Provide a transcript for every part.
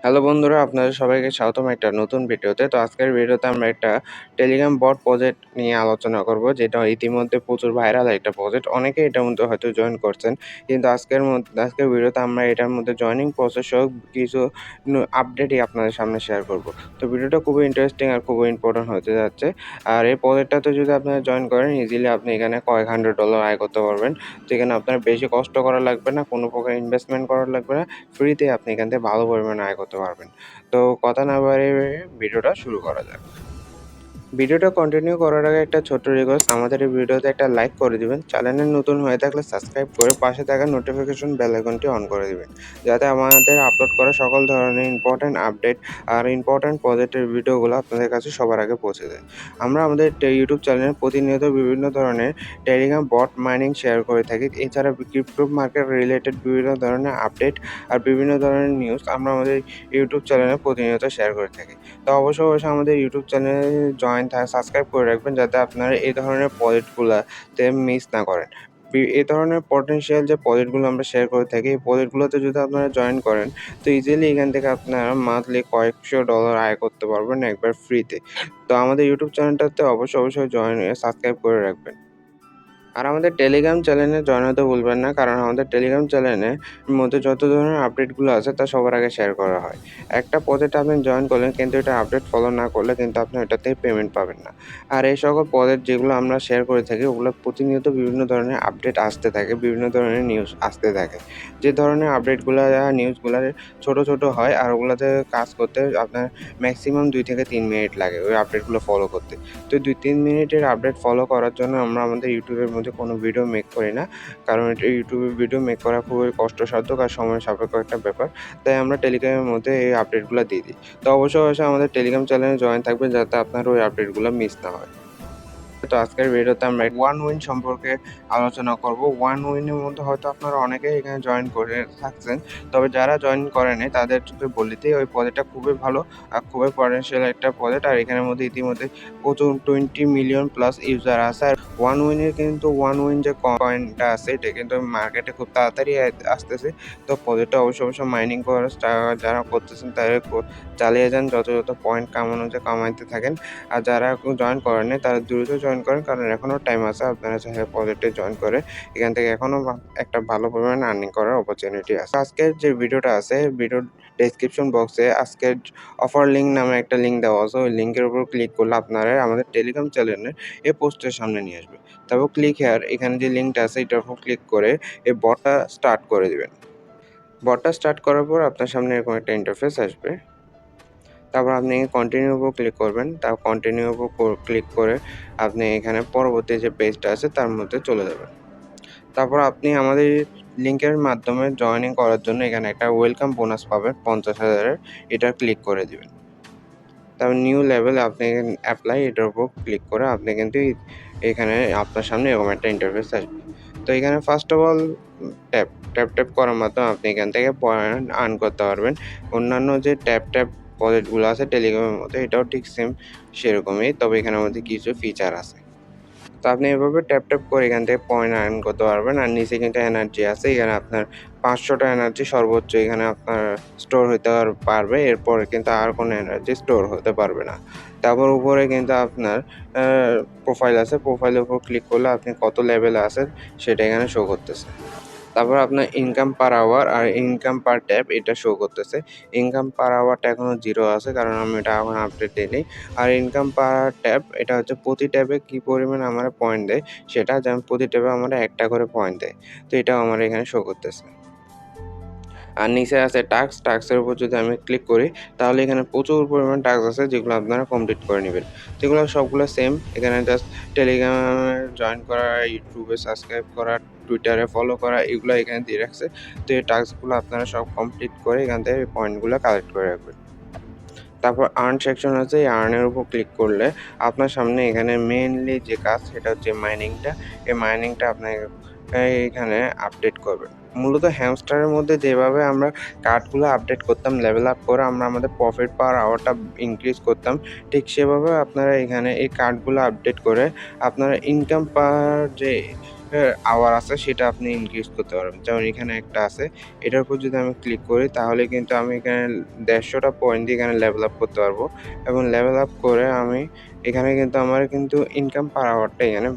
Hello বন্ধুরা, আপনাদের সবাইকে স্বাগতম একটা নতুন ভিডিওতে। তো আজকের ভিডিওতে আমরা একটা টেলিগ্রাম বট প্রজেক্ট নিয়ে আলোচনা করব, যেটা ইতিমধ্যে প্রচুর ভাইরাল একটা প্রজেক্ট। অনেকে এটার মধ্যে হয়তো জয়েন করছেন, কিন্তু আজকের ভিডিওতে আমরা এটার মধ্যে জয়েনিং প্রসেস সহ কিছু আপডেটই আপনাদের সামনে শেয়ার করব। তো ভিডিওটা খুবই ইন্টারেস্টিং আর খুবই ইম্পর্টেন্ট হতে যাচ্ছে। আর এই প্রজেক্টটাতে যদি আপনারা জয়েন করেন, ইজিলি আপনি এখানে কয়েক $100 আয় করতে পারবেন। তো এখানে আপনার বেশি কষ্ট করা লাগবে না, কোনো প্রকার ইনভেস্টমেন্ট করা লাগবে না। ফ্রিতে আপনি এখান থেকে ভালো পরিমাণে আয় করতে পারবেন। তো কথা না বাড়িয়ে ভিডিওটা শুরু করা যাক। ভিডিওটা কন্টিনিউ করার আগে একটা ছোট্ট রিকোয়েস্ট, আমাদের এই ভিডিওতে একটা লাইক করে দিবেন। চ্যানেলে নতুন হয়ে থাকলে সাবস্ক্রাইব করে পাশে থাকা নোটিফিকেশন বেল আইকনটি অন করে দিবেন, যাতে আমাদের আপলোড করা সকল ধরনের ইম্পর্টেন্ট আপডেট আর ইম্পর্টেন্ট প্রজেক্টের ভিডিওগুলো আপনাদের কাছে সবার আগে পৌঁছে যায়। আমরা আমাদের ইউটিউব চ্যানেলে প্রতিনিয়ত বিভিন্ন ধরনের টেলিগ্রাম বট মাইনিং শেয়ার করে থাকি। এছাড়া ক্রিপ্টো মার্কেট রিলেটেড বিভিন্ন ধরনের আপডেট আর বিভিন্ন ধরনের নিউজ আমরা আমাদের ইউটিউব চ্যানেলে প্রতিনিয়ত শেয়ার করে থাকি। তো অবশ্যই আমাদের ইউটিউব চ্যানেলে সাবস্ক্রাইব করে রাখবেন, যাতে আপনারা এই ধরনের প্রজেক্টগুলাতে মিস না করেন। এই ধরনের পটেনশিয়াল যে প্রজেক্টগুলো আমরা শেয়ার করে থাকি, এই প্রজেক্টগুলোতে যদি আপনারা জয়েন করেন, তো ইজিলি এখান থেকে আপনারা মান্থলি কয়েকশো ডলার আয় করতে পারবেন একবার ফ্রিতে। তো আমাদের ইউটিউব চ্যানেলটাতে অবশ্যই সাবস্ক্রাইব করে রাখবেন। আর আমাদের টেলিগ্রাম চ্যানেলে জয়েন হতে ভুলবেন না, কারণ আমাদের টেলিগ্রাম চ্যানেলের মধ্যে যত ধরনের আপডেটগুলো আছে তা সবার আগে শেয়ার করা হয়। একটা প্রজেক্টে আপনি জয়েন করলেন, কিন্তু এটা আপডেট ফলো না করলে কিন্তু আপনি ওটাতে পেমেন্ট পাবেন না। আর এই সকল প্রজেক্ট যেগুলো আমরা শেয়ার করে থাকি, ওগুলো প্রতিনিয়ত বিভিন্ন ধরনের আপডেট আসতে থাকে, বিভিন্ন ধরনের নিউজ আসতে থাকে। যে ধরনের আপডেটগুলো নিউজগুলো ছোট হয়, আর ওগুলোতে কাজ করতে আপনার ম্যাক্সিমাম 2 থেকে 3 মিনিট লাগে ওই আপডেটগুলো ফলো করতে। তো 2-3 মিনিটের আপডেট ফলো করার জন্য আমরা আমাদের ইউটিউবের মধ্যে কোনো ভিডিও মেক করি না, কারণ এটা ইউটিউবে ভিডিও মেক করা খুবই কষ্টসাধ্য আর সময় সাপেক্ষ একটা ব্যাপার। তাই আমরা টেলিগ্রামের মধ্যে এই আপডেটগুলো দিয়ে দিই। তো অবশ্যই আমাদের টেলিগ্রাম চ্যানেলে জয়েন থাকবেন, যাতে আপনার ওই আপডেটগুলো মিস না হয়। তো আজকের ভিডিওতে আমরা ওয়ান উইন সম্পর্কে আলোচনা করব। ওয়ান উইনের মধ্যে হয়তো আপনারা অনেকেই এখানে জয়েন করে থাকছেন, তবে যারা জয়েন করেনি তাদেরকে বলে দিই, ওই প্রজেক্টটা খুবই ভালো আর খুবই পটেনশিয়াল একটা প্রজেক্ট। আর এখানের মধ্যে ইতিমধ্যে প্রচুর 20 মিলিয়ন প্লাস ইউজার আছে। আর ওয়ান উইন যে কয়েনটা আছে, এটা কিন্তু মার্কেটে খুব তাড়াতাড়ি আসতেছে। তো প্রজেক্টটা অবশ্যই মাইনিং করা যারা করতেছেন তারা চালিয়ে যান, যত পয়েন্ট কামানো যায় কামাইতে থাকেন। আর যারা জয়েন করেননি তারা দ্রুত জয়েন করেন, কারণ এখনও টাইম আছে। আপনারা চাইলে প্রজেক্টে জয়েন করে এখান থেকে এখনও একটা ভালো পরিমাণে আর্নিং করার অপরচুনিটি আছে। আজকের যে ভিডিওটা আছে, ভিডিওর ডেসক্রিপশন বক্সে আজকের অফার লিঙ্ক নামে একটা লিঙ্ক দেওয়া আছে। ওই লিঙ্কের উপর ক্লিক করলে আপনারা আমাদের টেলিগ্রাম চ্যানেলের এই পোস্টের সামনে নিয়ে আসবে। তারপর ক্লিক হেয়ার, এখানে যে লিঙ্কটা আছে এটার উপর ক্লিক করে এই বটটা স্টার্ট করে দিবেন। বটটা স্টার্ট করার পর আপনার সামনে এরকম একটা ইন্টারফেস আসবে। তারপর আপনি কন্টিনিউর উপর ক্লিক করবেন। কন্টিনিউর উপর ক্লিক করে আপনি এখানে পরবর্তী যে পেজটা আছে তার মধ্যে চলে যাবেন। তারপর আপনি আমাদের লিঙ্কের মাধ্যমে জয়েনিং করার জন্য এখানে একটা ওয়েলকাম বোনাস পাবেন 50,000 এর, এটা ক্লিক করে দিবেন। তারপর নিউ লেভেল আপনি অ্যাপ্লাই, এটার উপর ক্লিক করে আপনি কিন্তু এখানে আপনার সামনে এরকম একটা ইন্টারফেস আসবে। তো এখানে ফার্স্ট অফ অল ট্যাপ করার মাধ্যমে আপনি এখান থেকে পয়েন্ট আর্ন করতে পারবেন। অন্যান্য যে ট্যাপ প্রজেক্টগুলো আছে টেলিগ্রামের মধ্যে, এটাও ঠিক সেম সেরকমই, তবে এখানের মধ্যে কিছু ফিচার আছে। তো আপনি এভাবে ট্যাপ করে এখান থেকে পয়েন্ট আর্ন করতে পারবেন। আর নিচে কিন্তু এনার্জি আছে, এখানে আপনার 500টা এনার্জি সর্বোচ্চ এখানে আপনার স্টোর হতে পারবে। এরপরে কিন্তু আর কোনো এনার্জি স্টোর হতে পারবে না। তারপর উপরে কিন্তু আপনার প্রোফাইল আছে, প্রোফাইলের উপর ক্লিক করলে আপনি কত লেভেলে আছেন সেটা এখানে শো করতেছে। তারপর আপনার ইনকাম পার আওয়ার আর ইনকাম পার ট্যাপ এটা শো করতেছে। ইনকাম পার আওয়ারটা এখনও 0 আছে, কারণ আমি এটা এখন আপডেট দিইনি। আর ইনকাম পার ট্যাপ এটা হচ্ছে প্রতি ট্যাপে কী পরিমাণ আমার পয়েন্ট দেয় সেটা, যেমন প্রতি ট্যাপে আমার 1টা করে পয়েন্ট দেয়। তো এটাও আমার এখানে শো করতেছে। আর নিচে আছে টাস্কের উপর যদি আমি ক্লিক করি, তাহলে এখানে প্রচুর পরিমাণ টাস্ক আছে যেগুলো আপনারা কমপ্লিট করে নেবেন। যেগুলো সবগুলো সেম, এখানে জাস্ট টেলিগ্রামে জয়েন করা, ইউটিউবে সাবস্ক্রাইব করা, টুইটারে ফলো করা, এগুলো এখানে দিয়ে রাখছে। তো এই টাস্কগুলো আপনারা সব কমপ্লিট করে এখান থেকে পয়েন্টগুলো কালেক্ট করে রাখবেন। তারপর আর্ন সেকশন আছে, এই আর্নের উপর ক্লিক করলে আপনার সামনে এখানে মেইনলি যে কাজ সেটা হচ্ছে মাইনিংটা। এই মাইনিংটা আপনি এখানে আপডেট করবেন। মূলত হ্যামস্টারের মধ্যে যেভাবে আমরা কার্ডগুলো আপডেট করতাম লেভেল আপ করে আমরা আমাদের প্রফিট পাওয়ার আওয়ারটা ইনক্রিজ করতাম, ঠিক সেভাবে আপনারা এখানে এই কার্ডগুলো আপডেট করে আপনারা ইনকাম পাওয়ার যে আওয়ার আছে সেটা আপনি ইনক্রিজ করতে পারবেন। যেমন এখানে একটা আছে, এটার উপর যদি আমি ক্লিক করি তাহলে কিন্তু আমি এখানে 150টা পয়েন্ট দিয়ে এখানে লেভেল আপ করতে পারবো এবং লেভেল আপ করে আমি এখানে কিন্তু আমার কিন্তু ইনকাম পার আওয়ারটা এখানে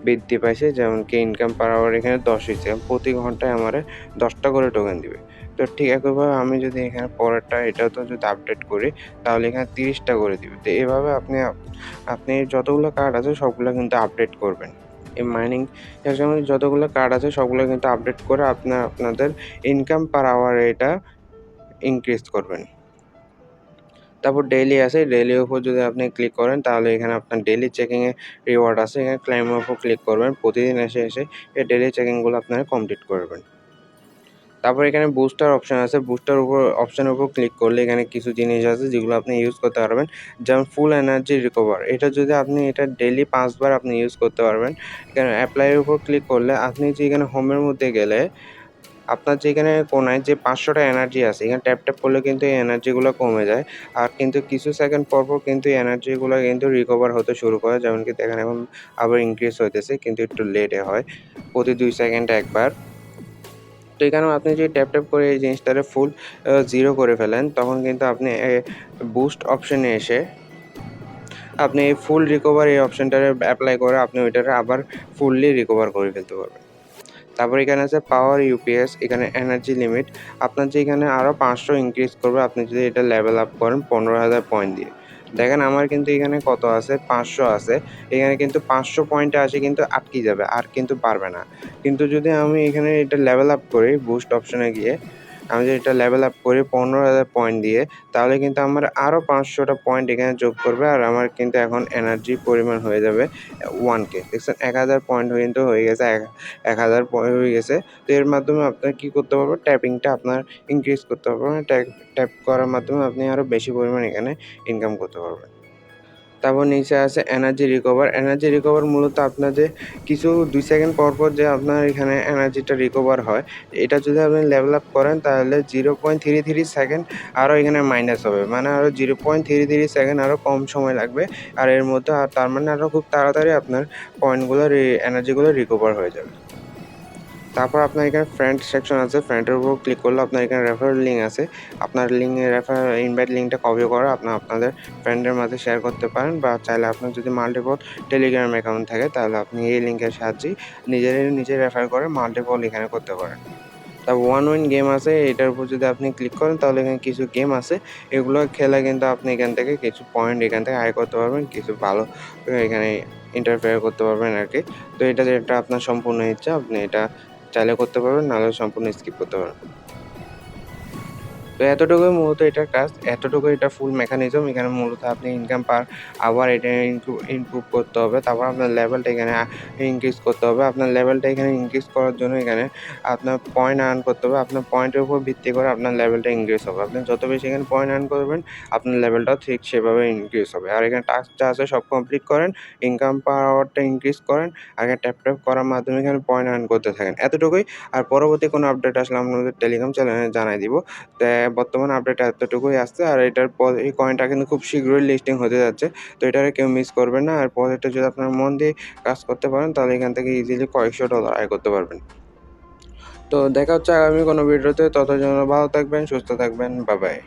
বৃদ্ধি পাইছে। যেমন কি ইনকাম পার আওয়ার এখানে 10 হইছে। প্রতি ঘন্টায় আমারে 10টা করে টোকেন দিবে। তো ঠিক একইভাবে আমি যদি এখানে পরেরটা এটাতেও যদি আপডেট করি তাহলে এখানে 30টা করে দিবে। তো এভাবে আপনি যতগুলো কার্ড আছে সবগুলো কিন্তু আপডেট করবেন। এই মাইনিং এর সময় যতগুলো কার্ড আছে সবগুলো কিন্তু আপডেট করে আপনাদের ইনকাম পার আওয়ার এটা ইনক্রিজ করবেন। তারপর ডেইলি আছে, ডেইলির উপর যদি আপনি ক্লিক করেন তাহলে এখানে আপনার ডেইলি চেকিংয়ে রিওয়ার্ড আছে। এখানে ক্লাইমের উপর ক্লিক করবেন। প্রতিদিন এসে এই ডেইলি চেকিংগুলো আপনারা কমপ্লিট করবেন। তারপর এখানে বুস্টার অপশন আছে। অপশনের উপর ক্লিক করলে এখানে কিছু জিনিস আছে যেগুলো আপনি ইউজ করতে পারবেন। যেমন ফুল এনার্জি রিকভার। এটা যদি আপনি এটা ডেইলি 5 বার আপনি ইউজ করতে পারবেন। এখানে এপ্লাই এর উপর ক্লিক করলে আপনি যে এখানে হোমের মধ্যে গেলে আপনার যেখানে কোণায় যে 500টা এনার্জি আছে এখানে ট্যাপ করলে কিন্তু এই এনার্জিগুলো কমে যায়। আর কিন্তু কিছু সেকেন্ড পর কিন্তু এই এনার্জিগুলো কিন্তু রিকভার হতে শুরু করে। যেমন কি দেখেন এখন আবার ইনক্রিজ হইতেছে কিন্তু একটু লেটে হয়। প্রতি 2 সেকেন্ডে একবার। তো এখানেও আপনি যদি ট্যাপ করে এই জিনিসটারে ফুল 0 করে ফেলেন তখন কিন্তু আপনি বুস্ট অপশনে এসে আপনি এই ফুল রিকভার এই অপশনটারে এপ্লাই করে আপনি ওইটারে আবার ফুললি রিকভার করে ফেলতে পারবেন। তারপর এখানে আছে পাওয়ার ইউপিএস, এখানে এনার্জি লিমিট। আপনার যে এখানে আরও 500 ইনক্রিজ করবে আপনি যদি এটা লেভেল আপ করেন 15,000 পয়েন্ট দিয়ে। দেখেন আমার কিন্তু এখানে কত আছে 500 আছে। এখানে কিন্তু 500 পয়েন্টে আসে কিন্তু আটকে যাবে আর কিন্তু পারবে না। কিন্তু যদি আমি এখানে এটা লেভেল আপ করি বুস্ট অপশনে গিয়ে আমি যদি এটা লেভেল আপ করি 15,000 পয়েন্ট দিয়ে তাহলে কিন্তু আমার আরও 500টা পয়েন্ট এখানে যোগ করবে আর আমার কিন্তু এখন এনার্জির পরিমাণ হয়ে যাবে 1K। দেখছেন 1000 পয়েন্ট কিন্তু হয়ে গেছে 1000 পয়েন্ট হয়ে গেছে। তো এর মাধ্যমে আপনার কী করতে পারবেন ট্যাপিংটা আপনার ইনক্রিজ করতে পারবেন। ট্যাপ করার মাধ্যমে আপনি আরও বেশি পরিমাণ এখানে ইনকাম করতে পারবেন। তারপর নিচে আছে এনার্জি রিকভার। এনার্জি রিকভার মূলত আপনার যে কিছু 2 সেকেন্ড পর যে আপনার এখানে এনার্জিটা রিকভার হয়, এটা যদি আপনি লেভেল আপ করেন তাহলে 0.33 সেকেন্ড আরও এখানে মাইনাস হবে। মানে আরও 0.33 সেকেন্ড আরও কম সময় লাগবে। আর এর মধ্যে তার মানে আরও খুব তাড়াতাড়ি আপনার পয়েন্টগুলো এনার্জিগুলো রিকভার হয়ে যাবে। তারপর আপনার এখানে ফ্রেন্ড সেকশন আছে। ফ্রেন্ডের উপর ক্লিক করলে আপনার এখানে রেফারেল লিঙ্ক আছে। আপনার ইনভাইট লিঙ্কটা কপি করে আপনাদের ফ্রেন্ডের মাঝে শেয়ার করতে পারেন বা চাইলে আপনার যদি মাল্টিপল টেলিগ্রাম অ্যাকাউন্ট থাকে তাহলে আপনি এই লিঙ্কের সাহায্যেই নিজে রেফার করে মাল্টিপল এখানে করতে পারেন। তারপর ওয়ান উইন গেম আছে। এটার উপর যদি আপনি ক্লিক করেন তাহলে এখানে কিছু গেম আছে। এগুলো খেলে কিন্তু আপনি এখান থেকে কিছু পয়েন্ট এখান থেকে আয় করতে পারবেন। কিছু ভালো এখানে ইন্টারফেয়ার করতে পারবেন আরকি। তো এটা আপনার সম্পূর্ণ ইচ্ছা। আপনি এটা চাইলে করতে পারবেন, নাহলে সম্পূর্ণ স্কিপ করতে পারেন। তো এতটুকুই মূলত এটার কাজ। এতটুকু এটা ফুল মেকানিজম। এখানে মূলত আপনি ইনকাম পার আওয়ার এটা ইমপ্রুভ করতে হবে। তারপর আপনার লেভেলটা এখানে ইনক্রিজ করতে হবে। আপনার লেভেলটা এখানে ইনক্রিজ করার জন্য এখানে আপনার পয়েন্ট আর্ন করতে হবে। আপনার পয়েন্টের উপর ভিত্তি করে আপনার লেভেলটা ইনক্রিজ হবে। আপনি যত বেশি এখানে পয়েন্ট আর্ন করবেন আপনার লেভেলটাও ঠিক সেভাবে ইনক্রিজ হবে। আর এখানে টাস্ক যা আছে সব কমপ্লিট করেন। ইনকাম পার আওয়ারটা ইনক্রিজ করেন। আগে ট্যাপ করার মাধ্যমে এখানে পয়েন্ট আর্ন করতে থাকেন। এতটুকুই। আর পরবর্তী কোনো আপডেট আসলে আপনাদের টেলিগ্রাম চ্যানেলে জানাই দিব। বর্তমান আপডেট এতটুকুই আসছে। আর এটার এই কয়েনটা কিন্তু খুব শীঘ্রই লিস্টিং হতে যাচ্ছে। তো এটারে কেউ মিস করবেন না। আর প্রজেক্টে যদি আপনারা মন দিয়ে কাজ করতে পারেন তাহলে এখান থেকে ইজিলি কয়েকশো ডলার আয় করতে পারবেন। তো দেখা হচ্ছে আগামী কোনো ভিডিওতে। ততদিন ভালো থাকবেন, সুস্থ থাকবেন। Bye bye.